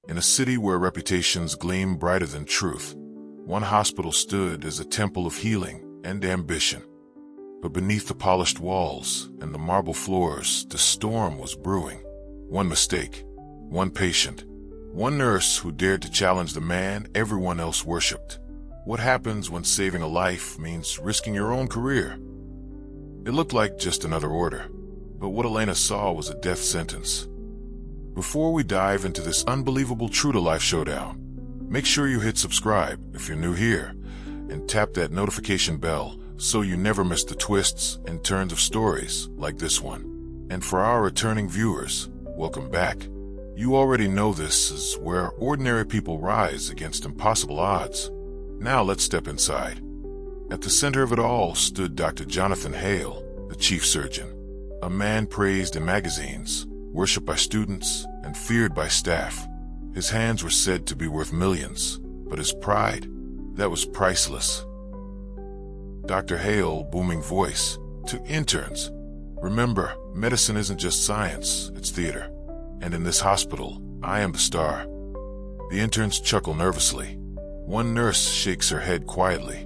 In a city where reputations gleam brighter than truth, one hospital stood as a temple of healing and ambition. But beneath the polished walls and the marble floors, the storm was brewing. One mistake, one patient, one nurse who dared to challenge the man everyone else worshipped. What happens when saving a life means risking your own career? It looked like just another order, but what Elena saw was a death sentence. Before we dive into this unbelievable true-to-life showdown, make sure you hit subscribe if you're new here, and tap that notification bell so you never miss the twists and turns of stories like this one. And for our returning viewers, welcome back. You already know this is where ordinary people rise against impossible odds. Now let's step inside. At the center of it all stood Dr. Jonathan Hale, the chief surgeon, a man praised in magazines, worshipped by students, and feared by staff. His hands were said to be worth millions, but his pride, that was priceless. Dr. Hale, booming voice, to interns. Remember, medicine isn't just science, it's theater. And in this hospital, I am the star. The interns chuckle nervously. One nurse shakes her head quietly.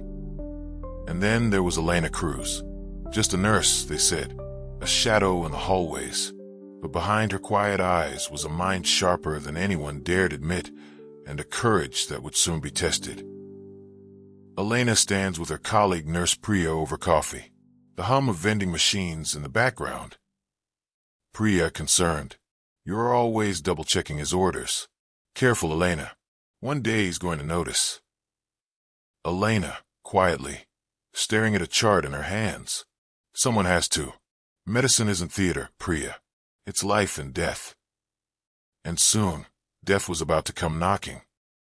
And then there was Elena Cruz. Just a nurse, they said, a shadow in the hallways. But behind her quiet eyes was a mind sharper than anyone dared admit, and a courage that would soon be tested. Elena stands with her colleague Nurse Priya over coffee, the hum of vending machines in the background. Priya, concerned, "You're always double-checking his orders. Careful, Elena. One day he's going to notice." Elena, quietly, staring at a chart in her hands. "Someone has to. Medicine isn't theater, Priya. It's life and death." And soon, death was about to come knocking.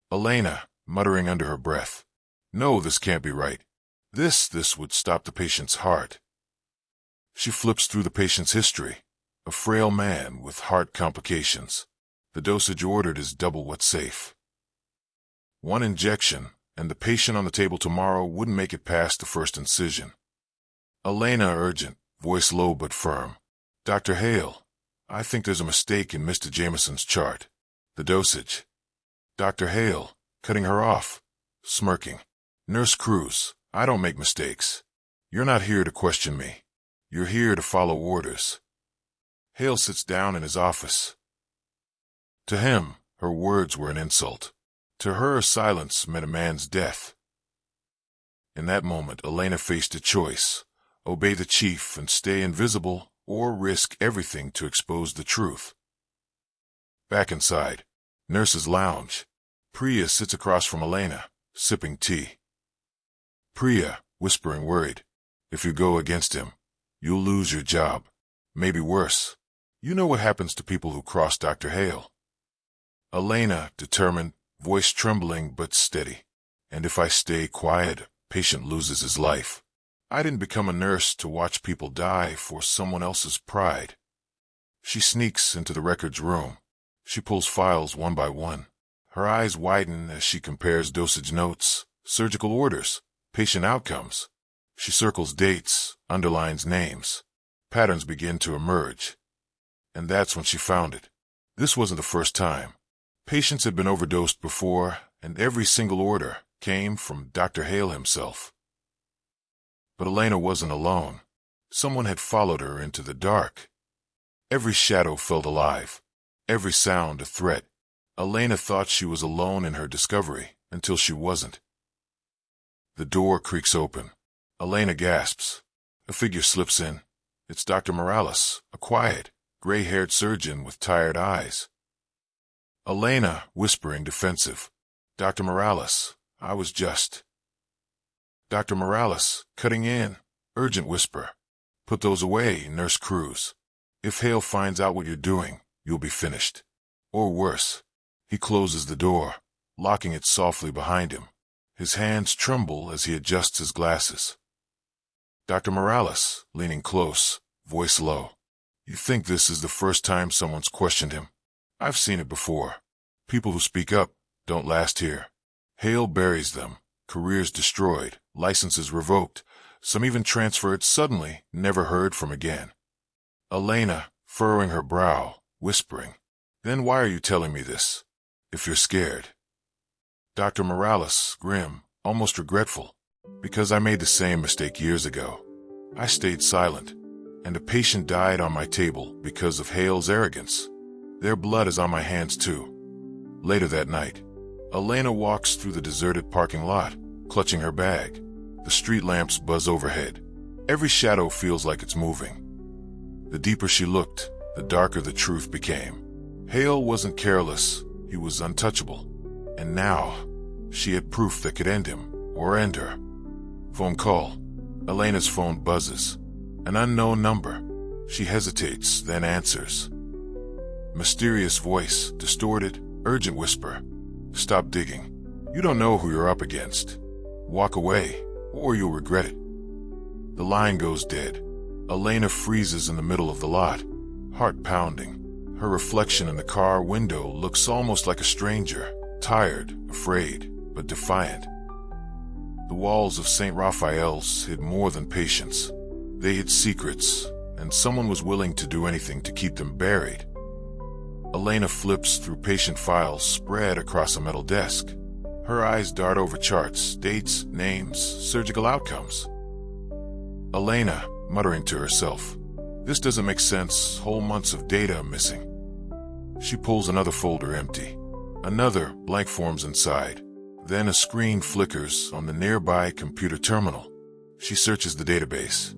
Elena, muttering under her breath, "No, this can't be right. This would stop the patient's heart." She flips through the patient's history. A frail man with heart complications. The dosage ordered is double what's safe. One injection, and the patient on the table tomorrow wouldn't make it past the first incision. Elena, urgent, voice low but firm. "Dr. Hale, I think there's a mistake in Mr. Jameson's chart. The dosage." Dr. Hale, cutting her off, smirking. "Nurse Cruz, I don't make mistakes. You're not here to question me. You're here to follow orders." Hale sits down in his office. To him, her words were an insult. To her, silence meant a man's death. In that moment, Elena faced a choice: obey the chief and stay invisible, or risk everything to expose the truth. Back inside, nurse's lounge. Priya sits across from Elena, sipping tea. Priya, whispering worried, "If you go against him, you'll lose your job. Maybe worse. You know what happens to people who cross Dr. Hale." Elena, determined, voice trembling but steady. "And if I stay quiet, patient loses his life. I didn't become a nurse to watch people die for someone else's pride." She sneaks into the records room. She pulls files one by one. Her eyes widen as she compares dosage notes, surgical orders, patient outcomes. She circles dates, underlines names. Patterns begin to emerge. And that's when she found it. This wasn't the first time. Patients had been overdosed before, and every single order came from Dr. Hale himself. But Elena wasn't alone. Someone had followed her into the dark. Every shadow felt alive, every sound a threat. Elena thought she was alone in her discovery, until she wasn't. The door creaks open. Elena gasps. A figure slips in. It's Dr. Morales, a quiet, gray-haired surgeon with tired eyes. Elena, whispering, defensive. "Dr. Morales, I was just..." Dr. Morales, cutting in, urgent whisper. "Put those away, Nurse Cruz. If Hale finds out what you're doing, you'll be finished. Or worse." He closes the door, locking it softly behind him. His hands tremble as he adjusts his glasses. Dr. Morales, leaning close, voice low. "You think this is the first time someone's questioned him? I've seen it before. People who speak up don't last here. Hale buries them, careers destroyed, licenses revoked, some even transferred suddenly, never heard from again." Elena, furrowing her brow, whispering, "Then why are you telling me this? if you're scared. Dr. Morales, grim, almost regretful, because I made the same mistake years ago. I stayed silent, and a patient died on my table because of Hale's arrogance. Their blood is on my hands too. Later that night, Elena walks through the deserted parking lot, clutching her bag. The street lamps buzz overhead. Every shadow feels like it's moving. The deeper she looked, the darker the truth became. Hale wasn't careless, he was untouchable. And now, she had proof that could end him, or end her. Phone call. Elena's phone buzzes. An unknown number. She hesitates, then answers. Mysterious voice, distorted, urgent whisper. Stop digging. You don't know who you're up against. Walk away, or you'll regret it. The line goes dead. Elena freezes in the middle of the lot, heart pounding. Her reflection in the car window looks almost like a stranger, tired, afraid, but defiant. The walls of St. Raphael's hid more than patience. They hid secrets, and someone was willing to do anything to keep them buried. Elena flips through patient files spread across a metal desk. Her eyes dart over charts, dates, names, surgical outcomes. Elena, muttering to herself, "This doesn't make sense, whole months of data missing." She pulls another folder empty. Another blank forms inside. Then a screen flickers on the nearby computer terminal. She searches the database.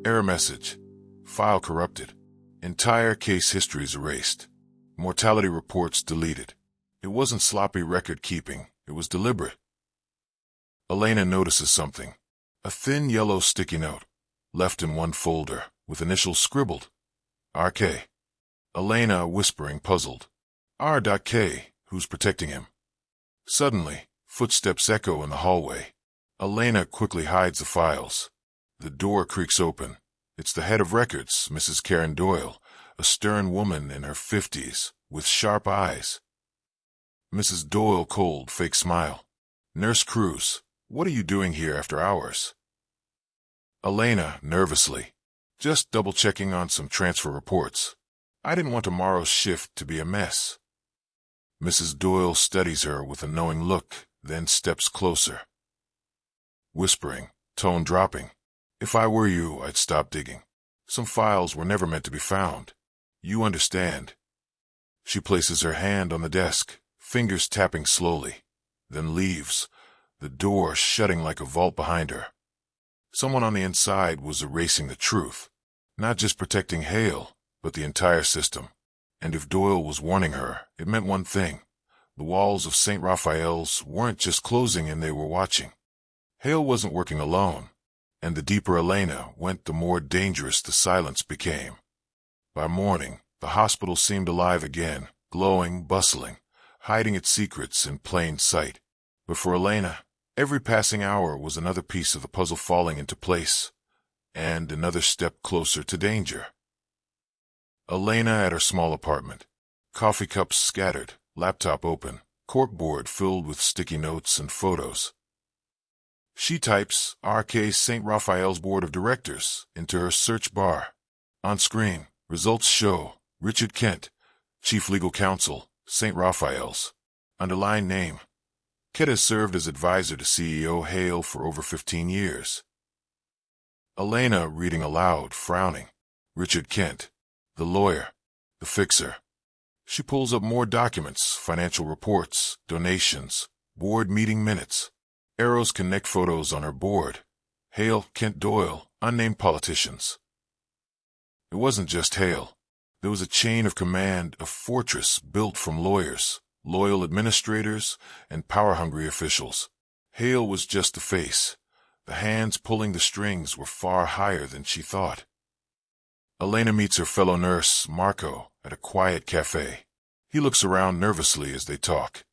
Error message. File corrupted. Entire case histories erased. Mortality reports deleted. It wasn't sloppy record keeping. It was deliberate. Elena notices something. A thin yellow sticky note, left in one folder, with initials scribbled. R.K. Elena whispering, puzzled. R.K. Who's protecting him? Suddenly, footsteps echo in the hallway. Elena quickly hides the files. The door creaks open. It's the head of records, Mrs. Karen Doyle, a stern woman in her 50s, with sharp eyes. Mrs. Doyle, cold, fake smile. Nurse Cruz, what are you doing here after hours? Elena, nervously. Just double-checking on some transfer reports. I didn't want tomorrow's shift to be a mess. Mrs. Doyle studies her with a knowing look, then steps closer. Whispering, tone dropping. If I were you, I'd stop digging. Some files were never meant to be found. You understand. She places her hand on the desk, fingers tapping slowly, then leaves, the door shutting like a vault behind her. Someone on the inside was erasing the truth, not just protecting Hale, but the entire system. And if Doyle was warning her, it meant one thing. The walls of St. Raphael's weren't just closing in, they were watching. Hale wasn't working alone, and the deeper Elena went, the more dangerous the silence became. By morning, the hospital seemed alive again, glowing, bustling, hiding its secrets in plain sight. But for Elena, every passing hour was another piece of the puzzle falling into place, and another step closer to danger. Elena at her small apartment. Coffee cups scattered, laptop open, corkboard filled with sticky notes and photos. She types RK St. Raphael's Board of Directors into her search bar. On screen, results show Richard Kent, Chief Legal Counsel, St. Raphael's. Underlined name. Kent has served as advisor to CEO Hale for over 15 years. Elena reading aloud, frowning. Richard Kent. The lawyer, the fixer. She pulls up more documents, financial reports, donations, board meeting minutes. Arrows connect photos on her board. Hale, Kent Doyle, unnamed politicians. It wasn't just Hale. There was a chain of command, a fortress built from lawyers, loyal administrators, and power-hungry officials. Hale was just the face. The hands pulling the strings were far higher than she thought. Elena meets her fellow nurse, Marco, at a quiet cafe. He looks around nervously as they talk.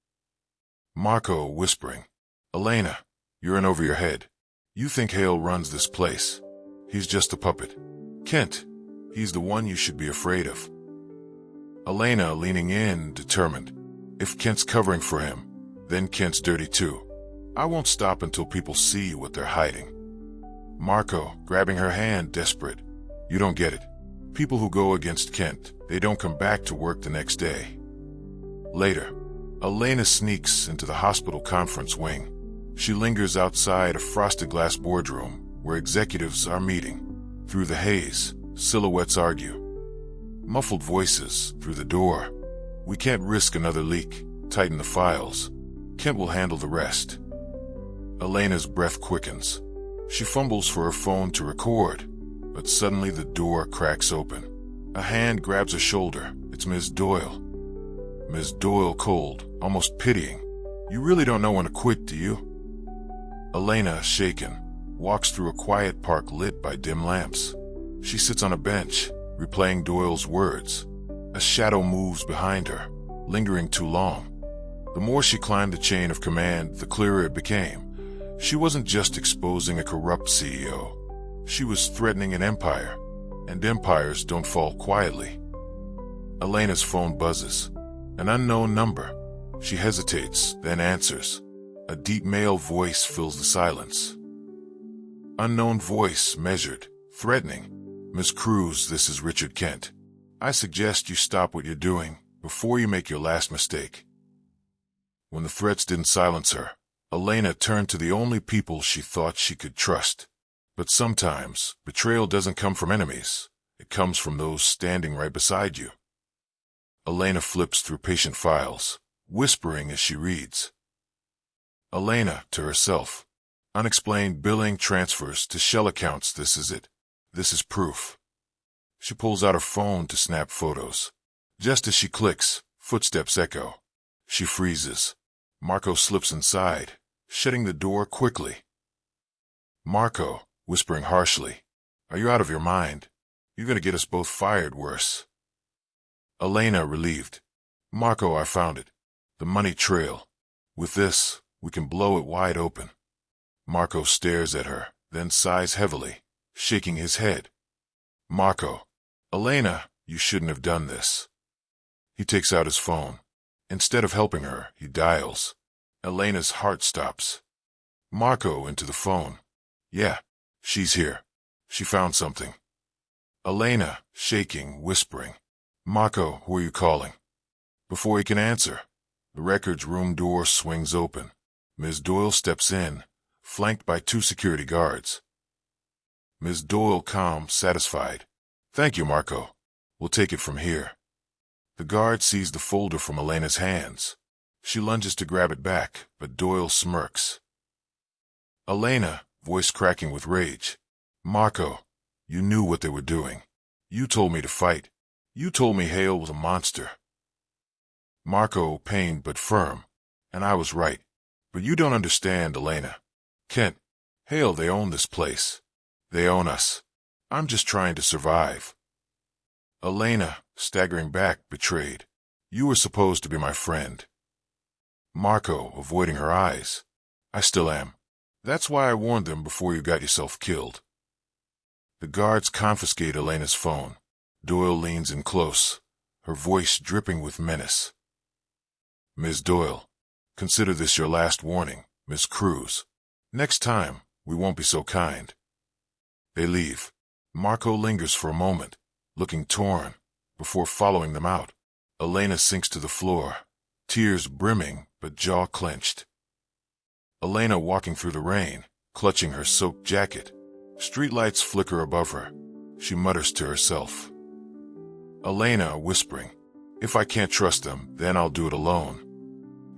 Marco whispering, Elena, you're in over your head. You think Hale runs this place. He's just a puppet. Kent, he's the one you should be afraid of. Elena leaning in, determined. If Kent's covering for him, then Kent's dirty too. I won't stop until people see what they're hiding. Marco, grabbing her hand, desperate. You don't get it. People who go against Kent, they don't come back to work the next day. Later, Elena sneaks into the hospital conference wing. She lingers outside a frosted glass boardroom where executives are meeting. Through the haze, silhouettes argue. Muffled voices through the door. We can't risk another leak. Tighten the files. Kent will handle the rest. Elena's breath quickens. She fumbles for her phone to record, but suddenly the door cracks open. A hand grabs her shoulder. It's Ms. Doyle. Ms. Doyle, cold, almost pitying. You really don't know when to quit, do you? Elena, shaken, walks through a quiet park lit by dim lamps. She sits on a bench, replaying Doyle's words. A shadow moves behind her, lingering too long. The more she climbed the chain of command, the clearer it became. She wasn't just exposing a corrupt CEO. She was threatening an empire, and empires don't fall quietly. Elena's phone buzzes. An unknown number. She hesitates, then answers. A deep male voice fills the silence. Unknown voice, measured, threatening. Miss Cruz, this is Richard Kent. I suggest you stop what you're doing before you make your last mistake. When the threats didn't silence her, Elena turned to the only people she thought she could trust. But sometimes, betrayal doesn't come from enemies. It comes from those standing right beside you. Elena flips through patient files, whispering as she reads. Elena, to herself. Unexplained billing transfers to shell accounts. This is it. This is proof. She pulls out her phone to snap photos. Just as she clicks, footsteps echo. She freezes. Marco slips inside, shutting the door quickly. Marco, whispering harshly. Are you out of your mind? You're going to get us both fired worse. Elena, relieved. Marco, I found it. The money trail. With this, we can blow it wide open. Marco stares at her, then sighs heavily, shaking his head. Marco. Elena, you shouldn't have done this. He takes out his phone. Instead of helping her, he dials. Elena's heart stops. Marco, into the phone. Yeah, she's here. She found something. Elena, shaking, whispering. Marco, who are you calling? Before he can answer, the records room door swings open. Ms. Doyle steps in, flanked by 2 security guards. Ms. Doyle, calm, satisfied. Thank you, Marco. We'll take it from here. The guard sees the folder from Elena's hands. She lunges to grab it back, but Doyle smirks. Elena, voice cracking with rage. Marco, you knew what they were doing. You told me to fight. You told me Hale was a monster. Marco, pained but firm. And I was right. But you don't understand, Elena. Kent, Hale, they own this place. They own us. I'm just trying to survive. Elena, staggering back, betrayed. You were supposed to be my friend. Marco, avoiding her eyes. I still am. That's why I warned them before you got yourself killed. The guards confiscate Elena's phone. Doyle leans in close, her voice dripping with menace. Ms. Doyle, consider this your last warning, Miss Cruz. Next time, we won't be so kind. They leave. Marco lingers for a moment, looking torn, before following them out. Elena sinks to the floor, tears brimming but jaw clenched. Elena walking through the rain, clutching her soaked jacket. Streetlights flicker above her. She mutters to herself. Elena, whispering, if I can't trust them, then I'll do it alone.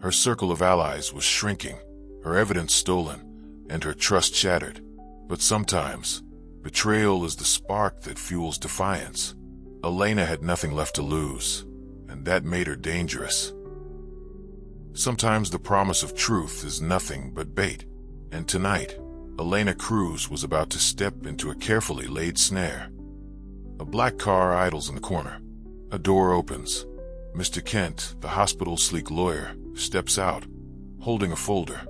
Her circle of allies was shrinking, her evidence stolen, and her trust shattered. But sometimes, betrayal is the spark that fuels defiance. Elena had nothing left to lose, and that made her dangerous. Sometimes the promise of truth is nothing but bait, and tonight, Elena Cruz was about to step into a carefully laid snare. A black car idles in the corner. A door opens. Mr. Kent, the hospital's sleek lawyer, steps out, holding a folder.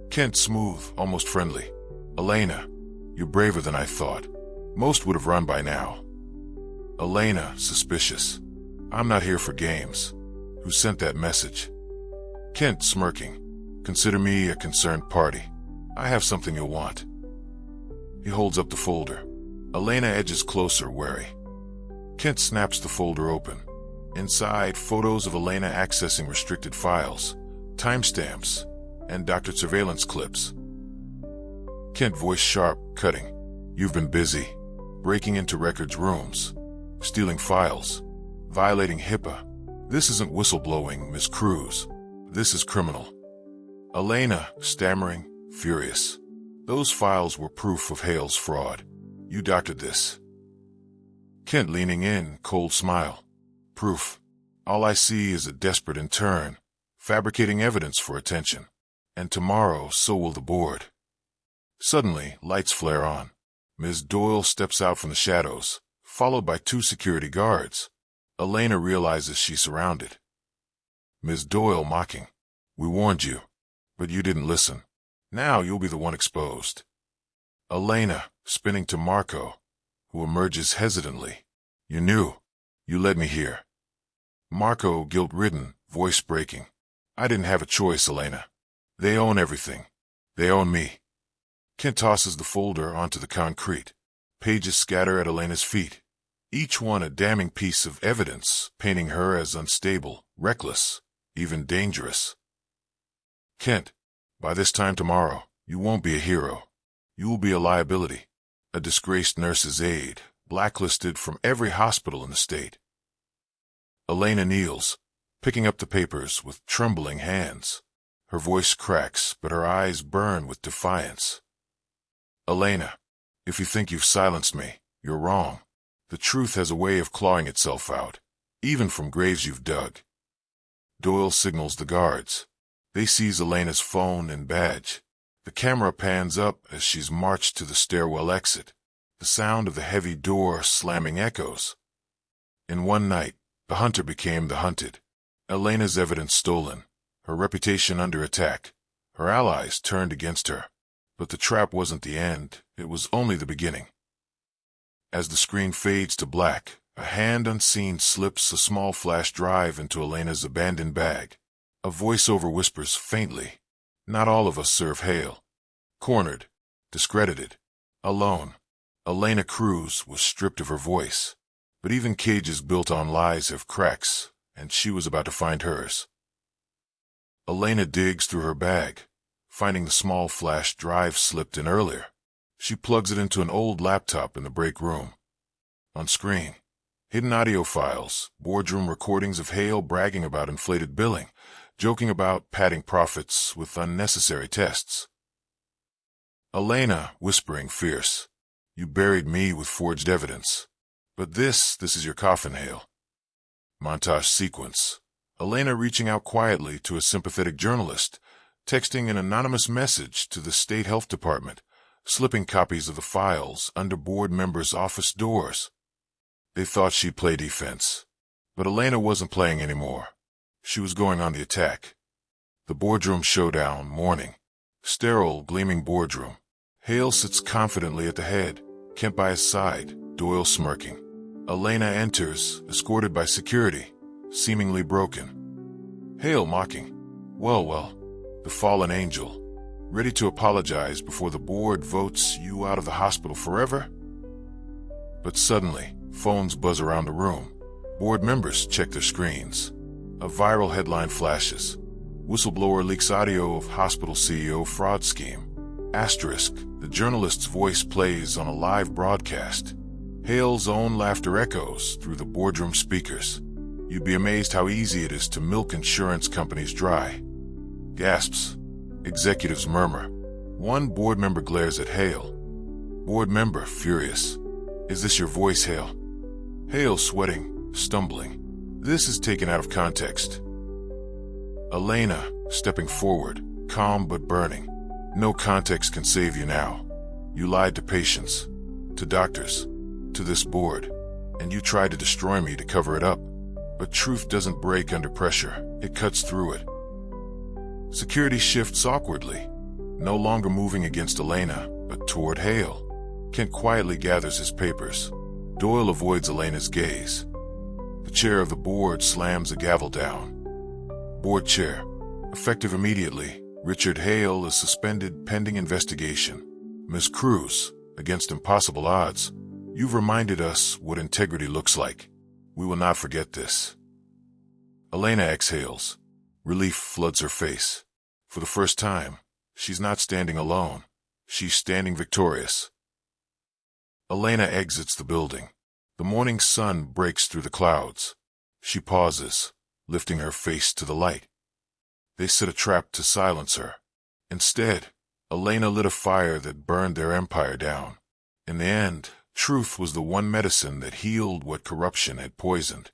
Kent, smooth, almost friendly. Elena, you're braver than I thought. Most would have run by now. Elena, suspicious. I'm not here for games. Who sent that message? Kent, smirking. Consider me a concerned party. I have something you'll want. He holds up the folder. Elena edges closer, wary. Kent snaps the folder open. Inside, photos of Elena accessing restricted files, timestamps, and doctored surveillance clips. Kent voice sharp, cutting. You've been busy. Breaking into records rooms. Stealing files. Violating HIPAA. This isn't whistleblowing, Miss Cruz. This is criminal. Elena, stammering, furious. Those files were proof of Hale's fraud. You doctored this. Kent leaning in, cold smile. Proof. All I see is a desperate intern, fabricating evidence for attention. And tomorrow, so will the board. Suddenly, lights flare on. Ms. Doyle steps out from the shadows, followed by 2 security guards. Elena realizes she's surrounded. Ms. Doyle mocking. We warned you, but you didn't listen. Now you'll be the one exposed. Elena, spinning to Marco, who emerges hesitantly. You knew. You led me here. Marco, guilt-ridden, voice breaking. I didn't have a choice, Elena. They own everything. They own me. Kent tosses the folder onto the concrete. Pages scatter at Elena's feet. Each one a damning piece of evidence, painting her as unstable, reckless, even dangerous. Kent, by this time tomorrow, you won't be a hero. You will be a liability. A disgraced nurse's aide, blacklisted from every hospital in the state. Elena kneels, picking up the papers with trembling hands. Her voice cracks, but her eyes burn with defiance. Elena, if you think you've silenced me, you're wrong. The truth has a way of clawing itself out, even from graves you've dug. Doyle signals the guards. They seize Elena's phone and badge. The camera pans up as she's marched to the stairwell exit. The sound of the heavy door slamming echoes. In one night, the hunter became the hunted. Elena's evidence stolen. Her reputation under attack. Her allies turned against her. But the trap wasn't the end. It was only the beginning. As the screen fades to black, a hand unseen slips a small flash drive into Elena's abandoned bag. A voiceover whispers faintly, not all of us serve Hale. Cornered, discredited, alone. Elena Cruz was stripped of her voice. But even cages built on lies have cracks, and she was about to find hers. Elena digs through her bag, finding the small flash drive slipped in earlier. She plugs it into an old laptop in the break room. On screen, hidden audio files, boardroom recordings of Hale bragging about inflated billing, joking about padding profits with unnecessary tests. Elena, whispering fierce, you buried me with forged evidence. But this is your coffin, Hale. Montage sequence. Elena reaching out quietly to a sympathetic journalist, texting an anonymous message to the state health department, slipping copies of the files under board members' office doors. They thought she'd play defense. But Elena wasn't playing anymore. She was going on the attack. The boardroom showdown, morning. Sterile, gleaming boardroom. Hale sits confidently at the head, Kent by his side, Doyle smirking. Elena enters, escorted by security, seemingly broken. Hale mocking. Well, the fallen angel. Ready to apologize before the board votes you out of the hospital forever? But suddenly, phones buzz around the room. Board members check their screens. A viral headline flashes. Whistleblower leaks audio of hospital CEO fraud scheme. Asterisk, the journalist's voice plays on a live broadcast. Hale's own laughter echoes through the boardroom speakers. You'd be amazed how easy it is to milk insurance companies dry. Gasps. Executives murmur. One board member glares at Hale. Board member, furious. Is this your voice, Hale? Hale sweating, stumbling. This is taken out of context. Elena, stepping forward, calm but burning. No context can save you now. You lied to patients, to doctors, to this board, and you tried to destroy me to cover it up. But truth doesn't break under pressure, it cuts through it. Security shifts awkwardly, no longer moving against Elena, but toward Hale. Kent quietly gathers his papers. Doyle avoids Elena's gaze. The chair of the board slams a gavel down. Board chair. Effective immediately, Richard Hale is suspended pending investigation. Ms. Cruz, against impossible odds, you've reminded us what integrity looks like. We will not forget this. Elena exhales. Relief floods her face. For the first time, she's not standing alone. She's standing victorious. Elena exits the building. The morning sun breaks through the clouds. She pauses, lifting her face to the light. They set a trap to silence her. Instead, Elena lit a fire that burned their empire down. In the end, truth was the one medicine that healed what corruption had poisoned.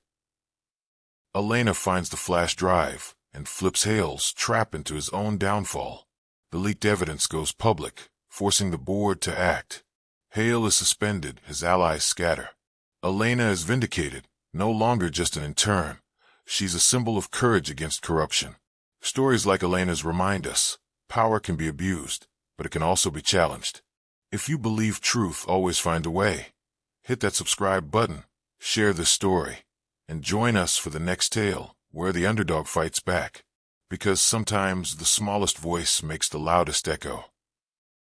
Elena finds the flash drive and flips Hale's trap into his own downfall. The leaked evidence goes public, forcing the board to act. Hale is suspended, his allies scatter. Elena is vindicated, no longer just an intern. She's a symbol of courage against corruption. Stories like Elena's remind us, power can be abused, but it can also be challenged. If you believe truth always finds a way, hit that subscribe button, share this story, and join us for the next tale, where the underdog fights back. Because sometimes the smallest voice makes the loudest echo.